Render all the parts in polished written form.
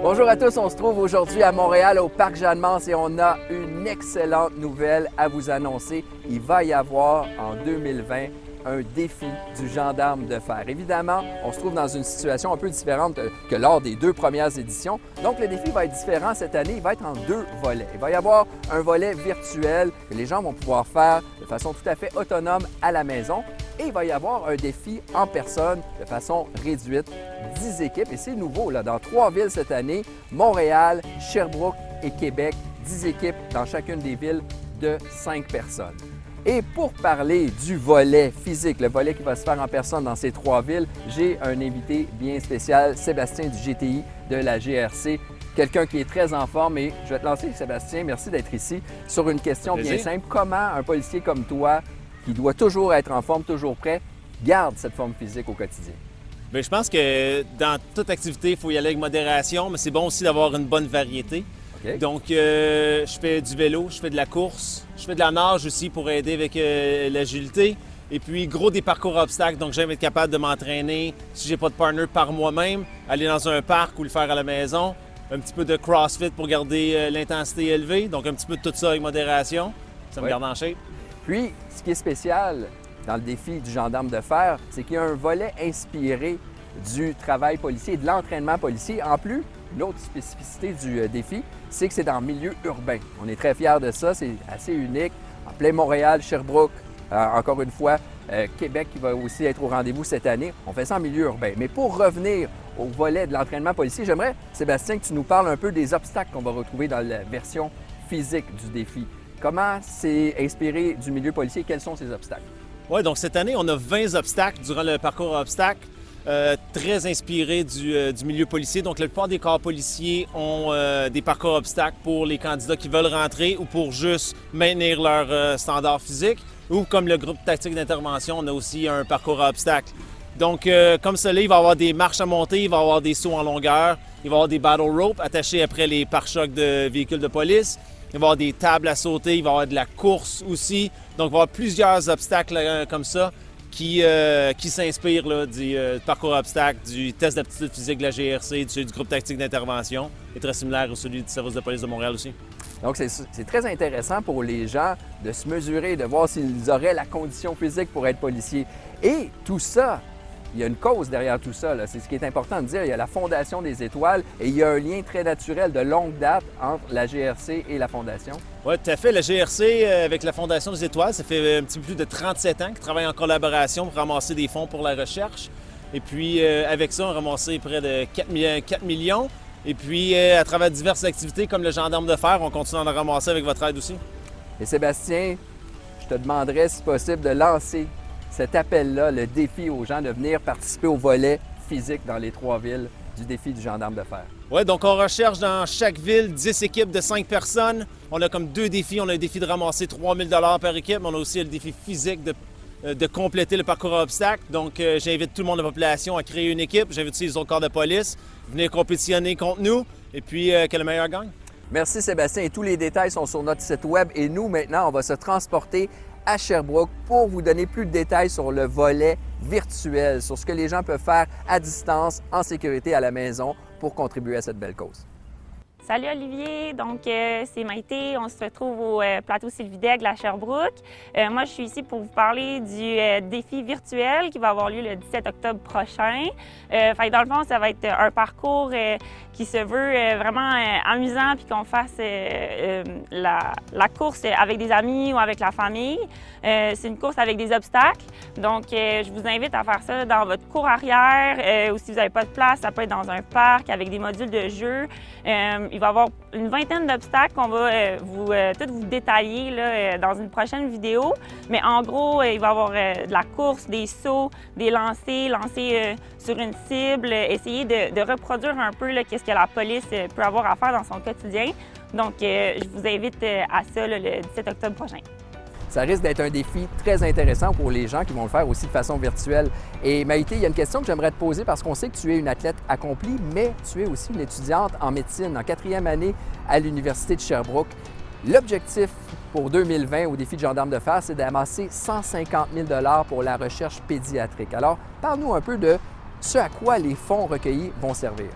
Bonjour à tous, on se trouve aujourd'hui à Montréal au Parc Jeanne-Mance et on a une excellente nouvelle à vous annoncer. Il va y avoir en 2020 un défi du gendarme de fer. Évidemment, on se trouve dans une situation un peu différente que lors des deux premières éditions. Donc, le défi va être différent cette année. Il va être en deux volets. Il va y avoir un volet virtuel que les gens vont pouvoir faire de façon tout à fait autonome à la maison. Et il va y avoir un défi en personne de façon réduite, 10 équipes. Et c'est nouveau, là, dans 3 villes cette année, Montréal, Sherbrooke et Québec, 10 équipes dans chacune des villes de 5 personnes. Et pour parler du volet physique, le volet qui va se faire en personne dans ces 3 villes, j'ai un invité bien spécial, Sébastien du GTI de la GRC, quelqu'un qui est très en forme. Et je vais te lancer, Sébastien, merci d'être ici, sur une question bien simple. Comment un policier comme toi, qui doit toujours être en forme, toujours prêt, garde cette forme physique au quotidien? Bien, je pense que dans toute activité, il faut y aller avec modération, mais c'est bon aussi d'avoir une bonne variété. Okay. Donc, je fais du vélo, je fais de la course, je fais de la nage aussi pour aider avec l'agilité. Et puis, gros, des parcours à obstacles. Donc, j'aime être capable de m'entraîner, si j'ai pas de partner, par moi-même, aller dans un parc ou le faire à la maison. Un petit peu de CrossFit pour garder l'intensité élevée. Donc, un petit peu de tout ça avec modération. Ça me garde en shape. Puis, ce qui est spécial dans le défi du gendarme de fer, c'est qu'il y a un volet inspiré du travail policier et de l'entraînement policier. En plus, l'autre spécificité du défi, c'est que c'est dans le milieu urbain. On est très fiers de ça, c'est assez unique. En plein Montréal, Sherbrooke, encore une fois, Québec qui va aussi être au rendez-vous cette année. On fait ça en milieu urbain. Mais pour revenir au volet de l'entraînement policier, j'aimerais, Sébastien, que tu nous parles un peu des obstacles qu'on va retrouver dans la version physique du défi. Comment c'est inspiré du milieu policier? Quels sont ces obstacles? Oui, donc cette année, on a 20 obstacles durant le parcours à obstacles, très inspirés du milieu policier. Donc, la plupart des corps policiers ont des parcours obstacles pour les candidats qui veulent rentrer ou pour juste maintenir leur standard physique. Ou comme le groupe tactique d'intervention, on a aussi un parcours à obstacles. Donc, comme cela, il va y avoir des marches à monter, il va y avoir des sauts en longueur, il va y avoir des battle ropes attachés après les pare-chocs de véhicules de police. Il va y avoir des tables à sauter, il va y avoir de la course aussi. Donc, il va y avoir plusieurs obstacles comme ça qui s'inspirent là, du parcours obstacle, du test d'aptitude physique de la GRC, du groupe tactique d'intervention, et très similaire à celui du service de police de Montréal aussi. Donc, c'est très intéressant pour les gens de se mesurer, de voir s'ils auraient la condition physique pour être policier. Et tout ça, il y a une cause derrière tout ça. C'est ce qui est important de dire. Il y a la Fondation des étoiles et il y a un lien très naturel de longue date entre la GRC et la Fondation. Oui, tout à fait. La GRC, avec la Fondation des étoiles, ça fait un petit peu plus de 37 ans qu'ils travaillent en collaboration pour ramasser des fonds pour la recherche. Et puis, avec ça, on a ramassé près de 4 millions. Et puis, à travers diverses activités comme le gendarme de fer, on continue à en ramasser avec votre aide aussi. Et Sébastien, je te demanderais, si possible, de lancer cet appel-là, le défi aux gens de venir participer au volet physique dans les 3 villes du défi du gendarme de fer. Oui, donc on recherche dans chaque ville 10 équipes de 5 personnes. On a comme 2 défis. On a le défi de ramasser 3 000 $ par équipe, mais on a aussi le défi physique de compléter le parcours à obstacles. Donc, j'invite tout le monde de la population à créer une équipe. J'invite aussi les autres corps de police, venir compétitionner contre nous et puis que le meilleur gagne. Merci Sébastien. Et tous les détails sont sur notre site web. Et nous, maintenant, on va se transporter à Sherbrooke pour vous donner plus de détails sur le volet virtuel, sur ce que les gens peuvent faire à distance, en sécurité à la maison pour contribuer à cette belle cause. Salut Olivier, donc c'est Maïté, on se retrouve au plateau Sylvie Daigle à Sherbrooke. Moi je suis ici pour vous parler du défi virtuel qui va avoir lieu le 17 octobre prochain. Dans le fond, ça va être un parcours qui se veut vraiment amusant puis qu'on fasse la course avec des amis ou avec la famille. C'est une course avec des obstacles, donc je vous invite à faire ça dans votre cour arrière ou si vous n'avez pas de place, ça peut être dans un parc avec des modules de jeu. Il va y avoir une vingtaine d'obstacles qu'on va tous vous détailler là, dans une prochaine vidéo. Mais en gros, il va y avoir de la course, des sauts, des lancers sur une cible, essayer de reproduire un peu qu'est-ce que la police peut avoir à faire dans son quotidien. Donc, je vous invite à ça là, le 17 octobre prochain. Ça risque d'être un défi très intéressant pour les gens qui vont le faire aussi de façon virtuelle. Et Maïté, il y a une question que j'aimerais te poser parce qu'on sait que tu es une athlète accomplie, mais tu es aussi une étudiante en médecine, en 4e année à l'Université de Sherbrooke. L'objectif pour 2020 au défi de gendarme de fer, c'est d'amasser 150 000 $ pour la recherche pédiatrique. Alors, parle-nous un peu de ce à quoi les fonds recueillis vont servir.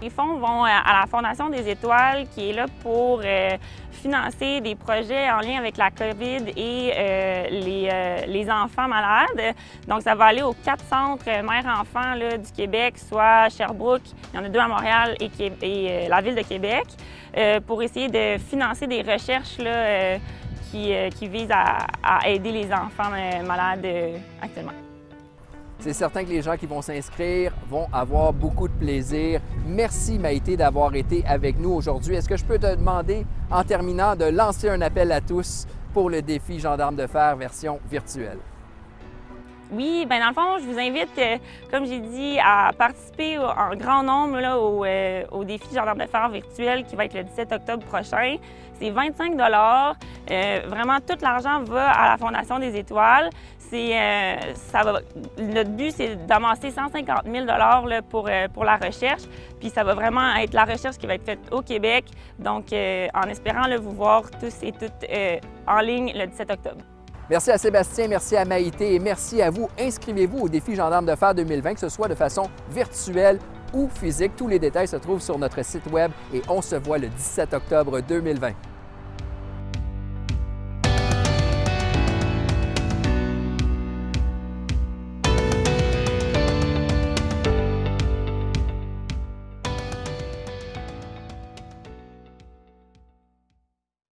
Les fonds vont à la Fondation des Étoiles qui est là pour financer des projets en lien avec la COVID et les enfants malades. Donc, ça va aller aux 4 centres mères-enfants du Québec, soit Sherbrooke, il y en a 2 à Montréal et la Ville de Québec, pour essayer de financer des recherches qui visent à aider les enfants malades actuellement. C'est certain que les gens qui vont s'inscrire vont avoir beaucoup de plaisir. Merci Maïté d'avoir été avec nous aujourd'hui. Est-ce que je peux te demander, en terminant, de lancer un appel à tous pour le défi Gendarme de fer version virtuelle? Oui, bien dans le fond, je vous invite, comme j'ai dit, à participer en grand nombre au défi Gendarme de fer virtuel qui va être le 17 octobre prochain. C'est 25 $. Vraiment, tout l'argent va à la Fondation des Étoiles. Notre but, c'est d'amasser 150 000 $ pour la recherche. Puis ça va vraiment être la recherche qui va être faite au Québec. Donc, en espérant vous voir tous et toutes en ligne le 17 octobre. Merci à Sébastien, merci à Maïté et merci à vous. Inscrivez-vous au défi Gendarme de fer 2020, que ce soit de façon virtuelle ou physique. Tous les détails se trouvent sur notre site web et on se voit le 17 octobre 2020.